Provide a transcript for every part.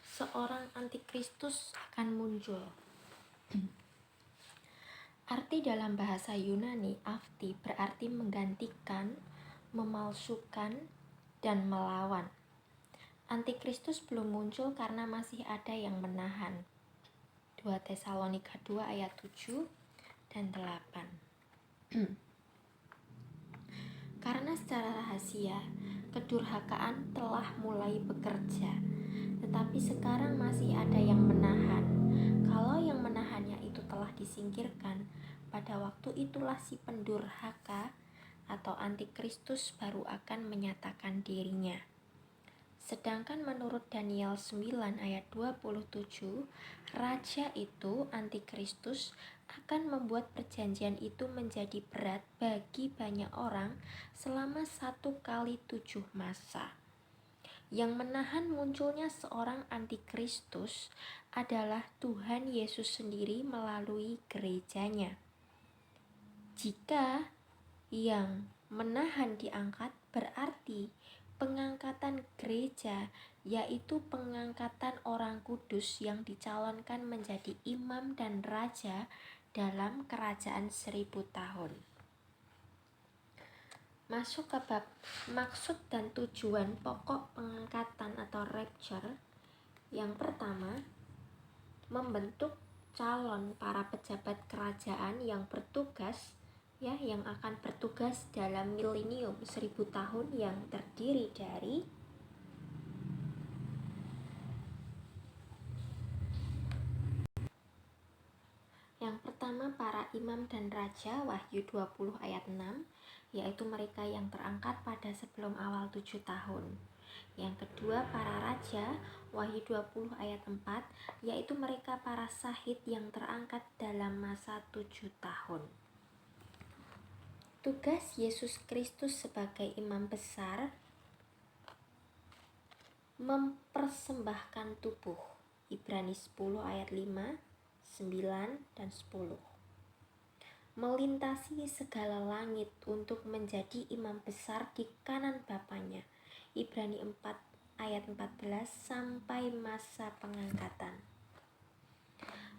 Seorang antikristus akan muncul. Arti dalam bahasa Yunani, afti berarti menggantikan, memalsukan, dan melawan. Antikristus belum muncul karena masih ada yang menahan. 2 Tesalonika 2 ayat 7 dan 8. Karena secara rahasia, kedurhakaan telah mulai bekerja, tetapi sekarang masih ada yang menahan. Kalau yang menahannya itu telah disingkirkan, pada waktu itulah si pendurhaka atau antikristus baru akan menyatakan dirinya. Sedangkan menurut Daniel 9 ayat 27, raja itu, antikristus, akan membuat perjanjian itu menjadi berat bagi banyak orang selama 1 kali 7 masa. Yang menahan munculnya seorang antikristus adalah Tuhan Yesus sendiri melalui gerejanya. Jika yang menahan diangkat, berarti pengangkatan gereja, yaitu pengangkatan orang kudus yang dicalonkan menjadi imam dan raja dalam kerajaan 1000 tahun. Masuk ke bab maksud dan tujuan pokok pengangkatan atau rapture. Yang pertama, membentuk calon para pejabat kerajaan yang bertugas yang akan bertugas dalam milenium 1000 tahun yang terdiri dari yang pertama para imam dan raja, Wahyu 20 ayat 6, yaitu mereka yang terangkat pada sebelum awal 7 tahun. Yang kedua para raja, Wahyu 20 ayat 4, yaitu mereka para syahid yang terangkat dalam masa 7 tahun. Tugas Yesus Kristus sebagai imam besar mempersembahkan tubuh, Ibrani 10 ayat 5, 9, dan 10. Melintasi segala langit untuk menjadi imam besar di kanan Bapanya, Ibrani 4 ayat 14, sampai masa pengangkatan.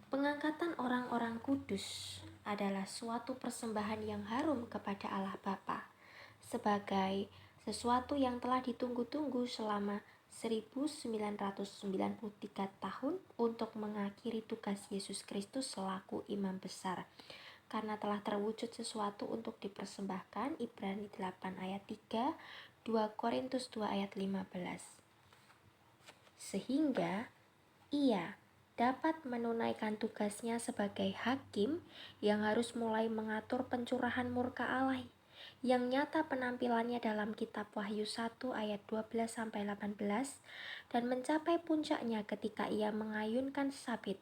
Pengangkatan orang-orang kudus adalah suatu persembahan yang harum kepada Allah Bapa, sebagai sesuatu yang telah ditunggu-tunggu selama 1993 tahun untuk mengakhiri tugas Yesus Kristus selaku imam besar, karena telah terwujud sesuatu untuk dipersembahkan, Ibrani 8 ayat 3, 2 Korintus 2 ayat 15. Sehingga ia dapat menunaikan tugasnya sebagai hakim yang harus mulai mengatur pencurahan murka Allah yang nyata penampilannya dalam kitab Wahyu 1 ayat 12-18 dan mencapai puncaknya ketika ia mengayunkan sabit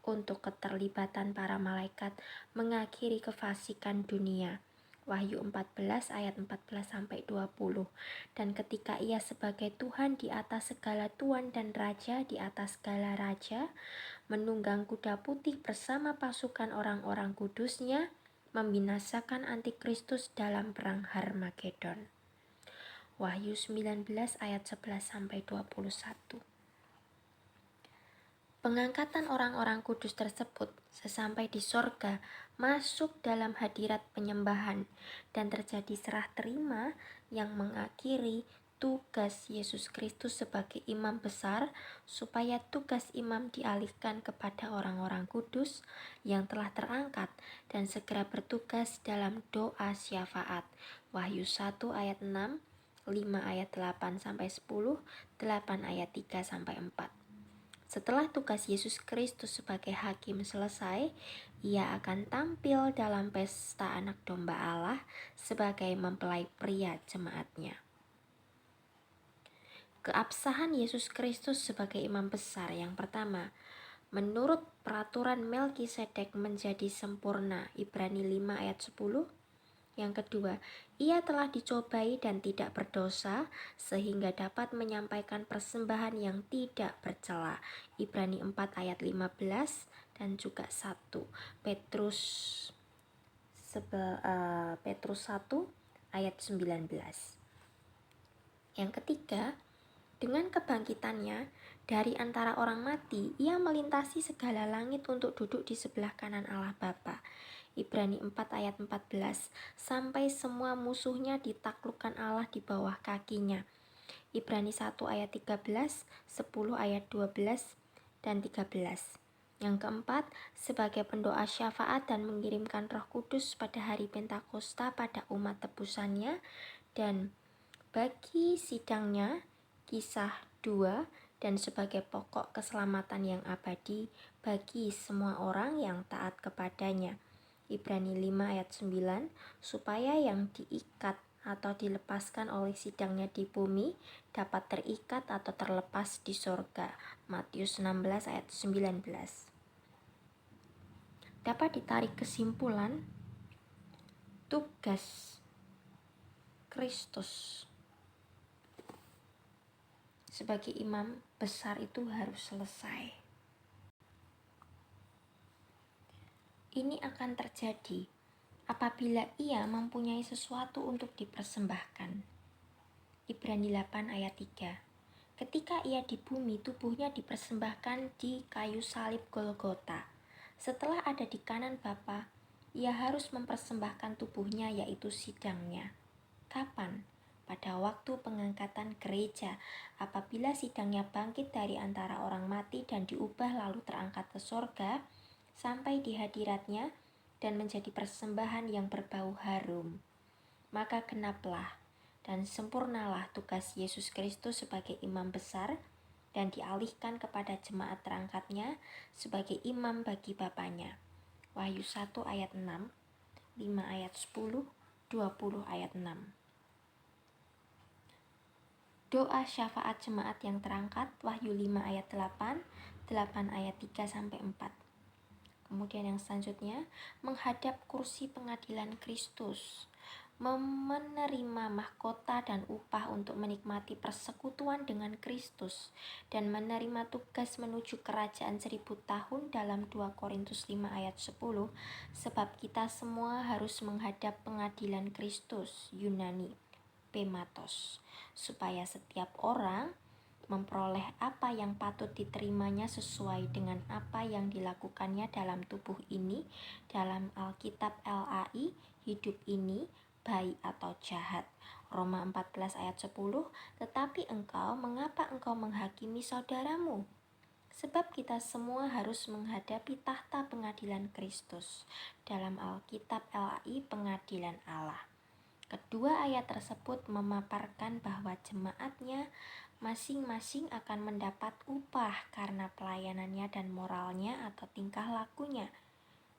untuk keterlibatan para malaikat mengakhiri kefasikan dunia, Wahyu 14 ayat 14-20, dan ketika ia sebagai Tuhan di atas segala tuan dan raja di atas segala raja, menunggang kuda putih bersama pasukan orang-orang kudusnya, membinasakan antikristus dalam perang Harmagedon, Wahyu 19 ayat 11-21. Pengangkatan orang-orang kudus tersebut sesampai di sorga masuk dalam hadirat penyembahan dan terjadi serah terima yang mengakhiri tugas Yesus Kristus sebagai imam besar, supaya tugas imam dialihkan kepada orang-orang kudus yang telah terangkat dan segera bertugas dalam doa syafaat, Wahyu 1 ayat 6, 5 ayat 8-10, 8 ayat 3-4. Setelah tugas Yesus Kristus sebagai hakim selesai, ia akan tampil dalam pesta anak domba Allah sebagai mempelai pria jemaatnya. Keabsahan Yesus Kristus sebagai imam besar yang pertama, menurut peraturan Melkisedek menjadi sempurna, Ibrani 5 ayat 10. Yang kedua, ia telah dicobai dan tidak berdosa sehingga dapat menyampaikan persembahan yang tidak bercela, Ibrani 4 ayat 15 dan juga 1 Petrus 1 ayat 19. Yang ketiga, dengan kebangkitannya Dari antara orang mati, ia melintasi segala langit untuk duduk di sebelah kanan Allah Bapa. Ibrani 4 ayat 14. Sampai semua musuhnya ditaklukkan Allah di bawah kakinya. Ibrani 1 ayat 13, 10 ayat 12 dan 13. Yang keempat, sebagai pendoa syafaat dan mengirimkan Roh Kudus pada hari Pentakosta pada umat tebusannya, dan bagi sidangnya, Kisah 2, dan sebagai pokok keselamatan yang abadi bagi semua orang yang taat kepadanya. Ibrani 5 ayat 9, supaya yang diikat atau dilepaskan oleh sidangnya di bumi dapat terikat atau terlepas di sorga. Matius 16 ayat 19. Dapat ditarik kesimpulan, tugas Kristus sebagai imam besar itu harus selesai. Ini akan terjadi apabila ia mempunyai sesuatu untuk dipersembahkan. Ibrani 8 ayat 3. Ketika ia di bumi, tubuhnya dipersembahkan di kayu salib Golgota. Setelah ada di kanan Bapa, ia harus mempersembahkan tubuhnya, yaitu sidangnya. Kapan? Pada waktu pengangkatan gereja, apabila sidangnya bangkit dari antara orang mati dan diubah lalu terangkat ke sorga, sampai di hadiratnya dan menjadi persembahan yang berbau harum. Maka genaplah dan sempurnalah tugas Yesus Kristus sebagai imam besar dan dialihkan kepada jemaat terangkatnya sebagai imam bagi Bapanya. Wahyu 1 ayat 6, 5 ayat 10, 20 ayat 6. Doa syafaat jemaat yang terangkat, Wahyu 5 ayat 8, 8 ayat 3 sampai 4. Kemudian yang selanjutnya, menghadap kursi pengadilan Kristus, menerima mahkota dan upah untuk menikmati persekutuan dengan Kristus, dan menerima tugas menuju kerajaan 1000 tahun dalam 2 Korintus 5 ayat 10, sebab kita semua harus menghadap pengadilan Kristus, Yunani, Pematos, supaya setiap orang memperoleh apa yang patut diterimanya sesuai dengan apa yang dilakukannya dalam tubuh ini, dalam Alkitab LAI, hidup ini, baik atau jahat. Roma 14 ayat 10, tetapi engkau, mengapa engkau menghakimi saudaramu? Sebab kita semua harus menghadapi tahta pengadilan Kristus, dalam Alkitab LAI, pengadilan Allah. Kedua ayat tersebut memaparkan bahwa jemaatnya masing-masing akan mendapat upah karena pelayanannya dan moralnya atau tingkah lakunya.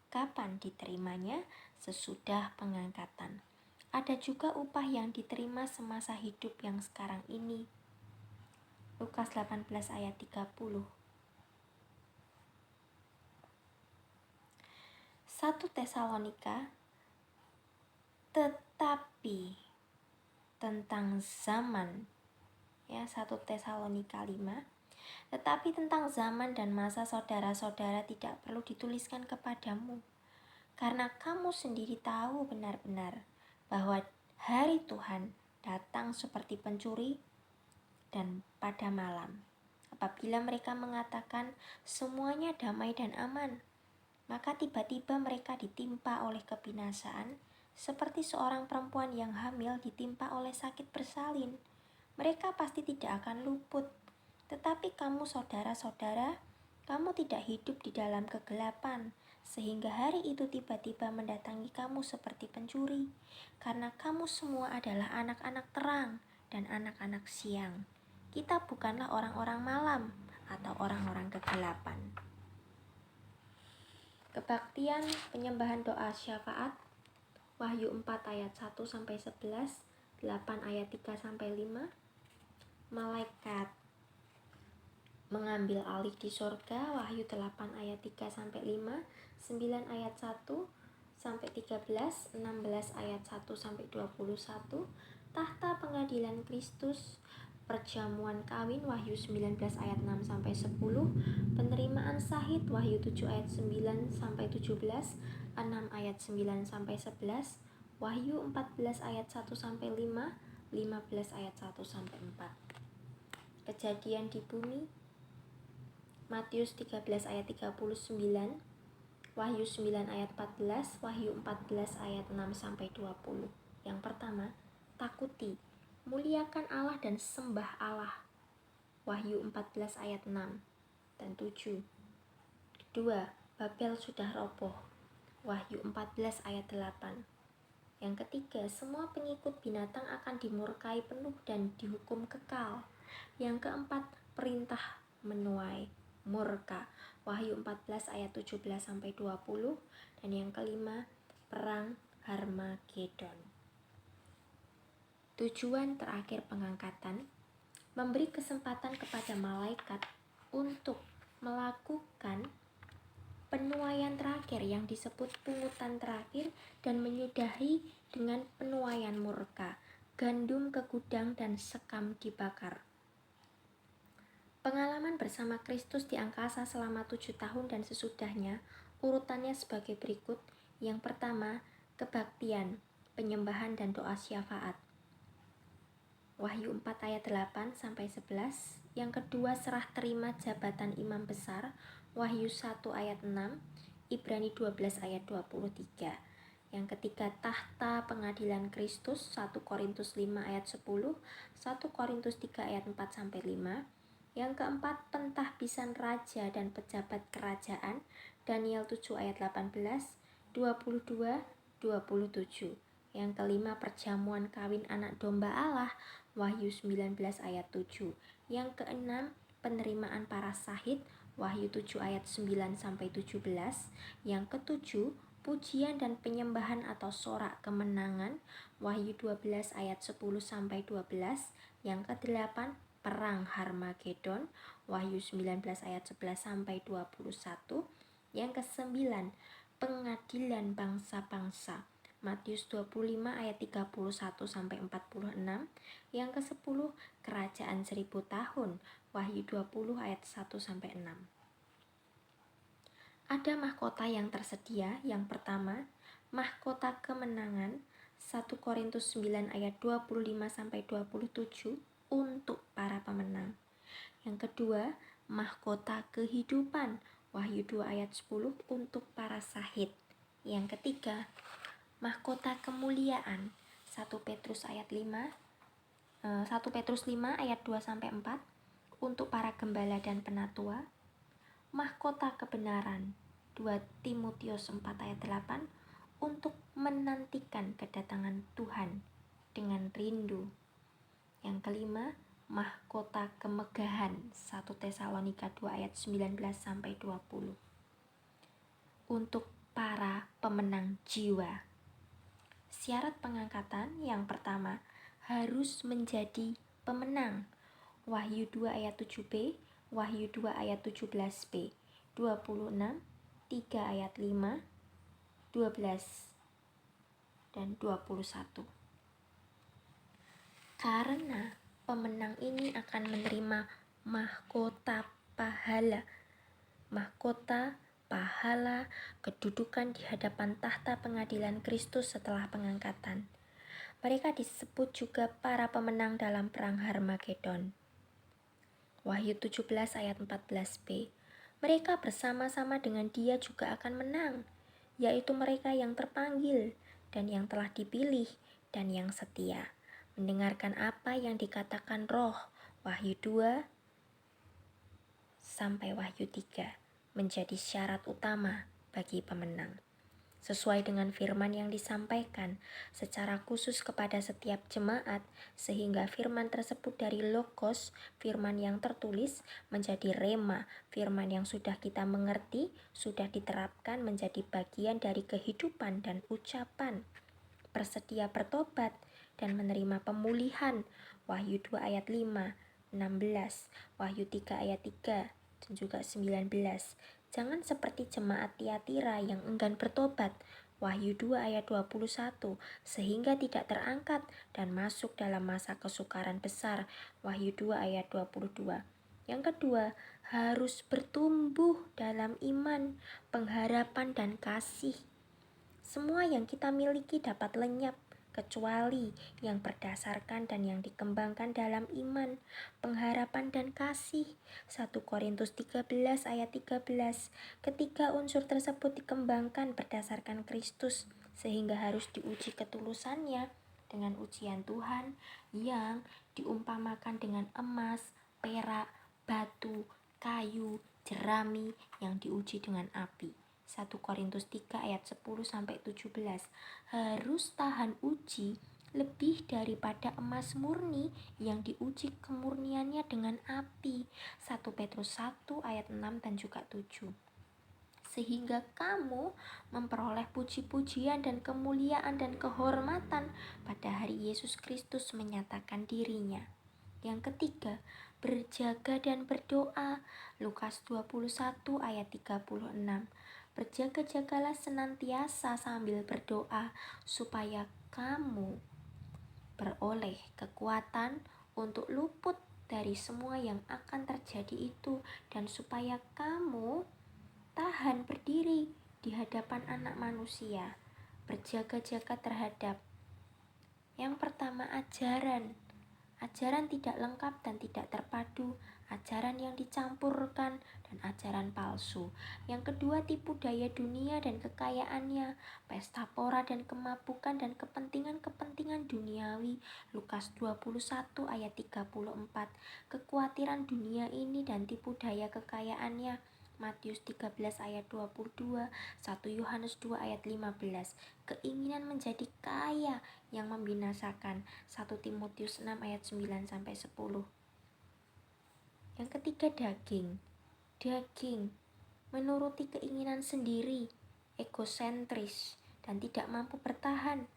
Kapan diterimanya? Sesudah pengangkatan. Ada juga upah yang diterima semasa hidup yang sekarang ini. Lukas 18 ayat 30. 1 Tesalonika, tetapi tentang zaman, ya, 1 Tesalonika 5, tetapi tentang zaman dan masa saudara-saudara tidak perlu dituliskan kepadamu, karena kamu sendiri tahu benar-benar bahwa hari Tuhan datang seperti pencuri dan pada malam. Apabila mereka mengatakan semuanya damai dan aman, maka tiba-tiba mereka ditimpa oleh kebinasaan, seperti seorang perempuan yang hamil ditimpa oleh sakit bersalin. Mereka pasti tidak akan luput. Tetapi kamu saudara-saudara, kamu tidak hidup di dalam kegelapan, sehingga hari itu tiba-tiba mendatangi kamu seperti pencuri, karena kamu semua adalah anak-anak terang dan anak-anak siang. Kita bukanlah orang-orang malam atau orang-orang kegelapan. Kebaktian penyembahan doa syafaat, Wahyu 4 ayat 1 sampai 11, 8 ayat 3 sampai 5. Malaikat mengambil alih di sorga, Wahyu 8 ayat 3 sampai 5, 9 ayat 1 sampai 13, 16 ayat 1 sampai 21. Tahta pengadilan Kristus, perjamuan kawin, Wahyu 19 ayat 6 sampai 10, penerimaan sahid, Wahyu 7 ayat 9 sampai 17, 6 ayat 9 sampai 11, Wahyu 14 ayat 1 sampai 5, 15 ayat 1 sampai 4. Kejadian di bumi, Matius 13 ayat 39, Wahyu 9 ayat 14, Wahyu 14 ayat 6-20. Yang pertama, takuti, muliakan Allah dan sembah Allah. Wahyu 14 ayat 6 dan 7. Kedua, Babel sudah roboh. Wahyu 14 ayat 8. Yang ketiga, semua pengikut binatang akan dimurkai penuh dan dihukum kekal. Yang keempat, perintah menuai murka. Wahyu 14 ayat 17-20. Dan yang kelima, perang Harmagedon. Tujuan terakhir pengangkatan, memberi kesempatan kepada malaikat untuk melakukan penuaian terakhir yang disebut pungutan terakhir dan menyudahi dengan penuaian murka. Gandum ke gudang dan sekam dibakar. Pengalaman bersama Kristus di angkasa selama 7 tahun dan sesudahnya, urutannya sebagai berikut. Yang pertama, kebaktian, penyembahan dan doa syafaat. Wahyu 4 ayat 8-11. Yang kedua, serah terima jabatan imam besar. Wahyu 1 ayat 6, Ibrani 12 ayat 23. Yang ketiga, tahta pengadilan Kristus. 1 Korintus 5 ayat 10, 1 Korintus 3 ayat 4-5. Yang keempat, pentahbisan raja dan pejabat kerajaan. Daniel 7 ayat 18, 22, 27. Yang kelima, perjamuan kawin anak domba Allah. Wahyu 19 ayat 7. Yang keenam, penerimaan para syahid. Wahyu 7 ayat 9-17. Yang ketujuh, pujian dan penyembahan atau sorak kemenangan. Wahyu 12 ayat 10-12. Yang kedelapan, perang Harmagedon. Wahyu 19 ayat 11-21. Yang kesembilan, pengadilan bangsa-bangsa. Matius 25 ayat 31-46. Yang ke-10, kerajaan 1000 tahun. Wahyu 20 ayat 1-6. Ada mahkota yang tersedia. Yang pertama, mahkota kemenangan. 1 Korintus 9 ayat 25-27 untuk para pemenang. Yang kedua, mahkota kehidupan. Wahyu 2 ayat 10 untuk para syahid. Yang ketiga, mahkota kemuliaan. 1 Petrus 5 ayat 2-4 untuk para gembala dan penatua. Mahkota kebenaran. 2 Timotius 4 ayat 8 untuk menantikan kedatangan Tuhan dengan rindu. Yang kelima, mahkota kemegahan. 1 Tesalonika 2 ayat 19-20 untuk para pemenang jiwa. Syarat pengangkatan yang pertama, harus menjadi pemenang. Wahyu 2 ayat 7b, Wahyu 2 ayat 17b, 26, 3 ayat 5, 12, dan 21. Karena pemenang ini akan menerima mahkota pahala. Mahkota pahala, kedudukan di hadapan tahta pengadilan Kristus setelah pengangkatan. Mereka disebut juga para pemenang dalam perang Harmagedon. Wahyu 17 ayat 14b. Mereka bersama-sama dengan Dia juga akan menang, yaitu mereka yang terpanggil dan yang telah dipilih dan yang setia, mendengarkan apa yang dikatakan Roh. Wahyu 2 sampai Wahyu 3 menjadi syarat utama bagi pemenang. Sesuai dengan firman yang disampaikan secara khusus kepada setiap jemaat, sehingga firman tersebut dari Logos, firman yang tertulis, menjadi Rema, firman yang sudah kita mengerti, sudah diterapkan menjadi bagian dari kehidupan dan ucapan. Bersedia bertobat dan menerima pemulihan. Wahyu 2 ayat 5, 16, Wahyu 3 ayat 3, dan juga 19. Jangan seperti jemaat Tiatira yang enggan bertobat. Wahyu 2 ayat 21, sehingga tidak terangkat dan masuk dalam masa kesukaran besar. Wahyu 2 ayat 22. Yang kedua, harus bertumbuh dalam iman, pengharapan, dan kasih. Semua yang kita miliki dapat lenyap kecuali yang berdasarkan dan yang dikembangkan dalam iman, pengharapan dan kasih. 1 Korintus 13 ayat 13. Ketiga unsur tersebut dikembangkan berdasarkan Kristus, sehingga harus diuji ketulusannya dengan ujian Tuhan yang diumpamakan dengan emas, perak, batu, kayu, jerami yang diuji dengan api. 1 Korintus 3 ayat 10-17. Harus tahan uji lebih daripada emas murni yang diuji kemurniannya dengan api. 1 Petrus 1 ayat 6 dan juga 7. Sehingga kamu memperoleh puji-pujian dan kemuliaan dan kehormatan pada hari Yesus Kristus menyatakan dirinya. Yang ketiga, berjaga dan berdoa. Lukas 21 ayat 36. Berjaga-jagalah senantiasa sambil berdoa, supaya kamu beroleh kekuatan untuk luput dari semua yang akan terjadi itu, dan supaya kamu tahan berdiri di hadapan Anak Manusia. Berjaga-jaga terhadap yang pertama, ajaran tidak lengkap dan tidak terpadu, ajaran yang dicampurkan, dan ajaran palsu. Yang kedua, tipu daya dunia dan kekayaannya, pesta pora dan kemabukan dan kepentingan-kepentingan duniawi. Lukas 21 ayat 34. Kekhawatiran dunia ini dan tipu daya kekayaannya. Matius 13 ayat 22, 1 Yohanes 2 ayat 15. Keinginan menjadi kaya yang membinasakan. 1 Timotius 6 ayat 9-10. Yang ketiga, daging menuruti keinginan sendiri, egosentris, dan tidak mampu bertahan.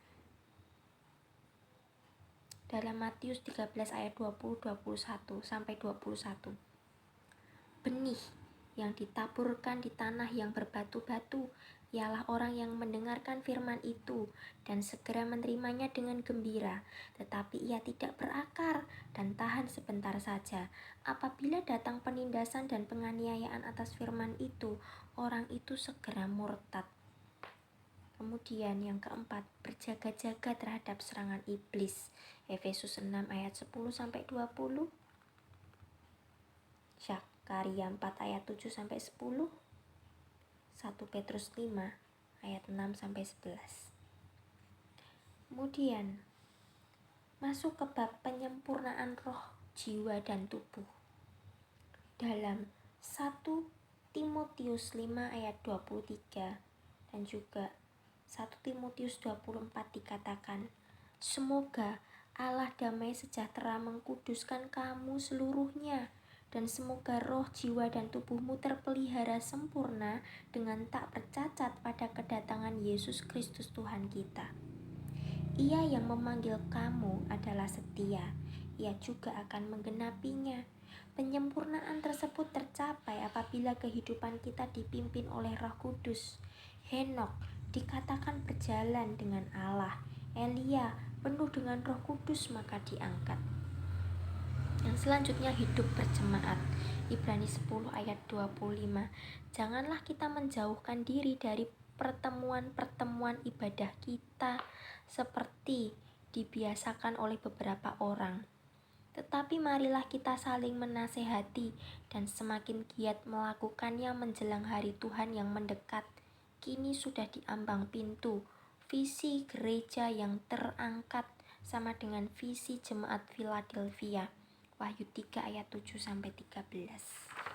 Dalam Matius 13 ayat 20-21-21. Benih yang ditaburkan di tanah yang berbatu-batu ialah orang yang mendengarkan firman itu dan segera menerimanya dengan gembira, tetapi ia tidak berakar dan tahan sebentar saja. Apabila datang penindasan dan penganiayaan atas firman itu, orang itu segera murtad. Kemudian yang keempat, berjaga-jaga terhadap serangan iblis. Efesus 6 ayat 10-20. Zakaria 4 ayat 7-10. 1 Petrus 5 ayat 6-11. Kemudian masuk ke bab penyempurnaan roh, jiwa, dan tubuh. Dalam 1 Timotius 5 ayat 23 dan juga 1 Timotius 24 dikatakan, semoga Allah damai sejahtera mengkuduskan kamu seluruhnya, dan semoga roh, jiwa, dan tubuhmu terpelihara sempurna dengan tak bercacat pada kedatangan Yesus Kristus Tuhan kita. Ia yang memanggil kamu adalah setia, ia juga akan menggenapinya. Penyempurnaan tersebut tercapai apabila kehidupan kita dipimpin oleh Roh Kudus. Henokh dikatakan berjalan dengan Allah. Elia penuh dengan Roh Kudus maka diangkat. Yang selanjutnya, hidup berjemaat. Ibrani 10 ayat 25. Janganlah kita menjauhkan diri dari pertemuan-pertemuan ibadah kita seperti dibiasakan oleh beberapa orang. Tetapi marilah kita saling menasehati dan semakin giat melakukannya menjelang hari Tuhan yang mendekat. Kini sudah diambang pintu. Visi gereja yang terangkat sama dengan visi jemaat Philadelphia. Wahyu 3 ayat 7-13.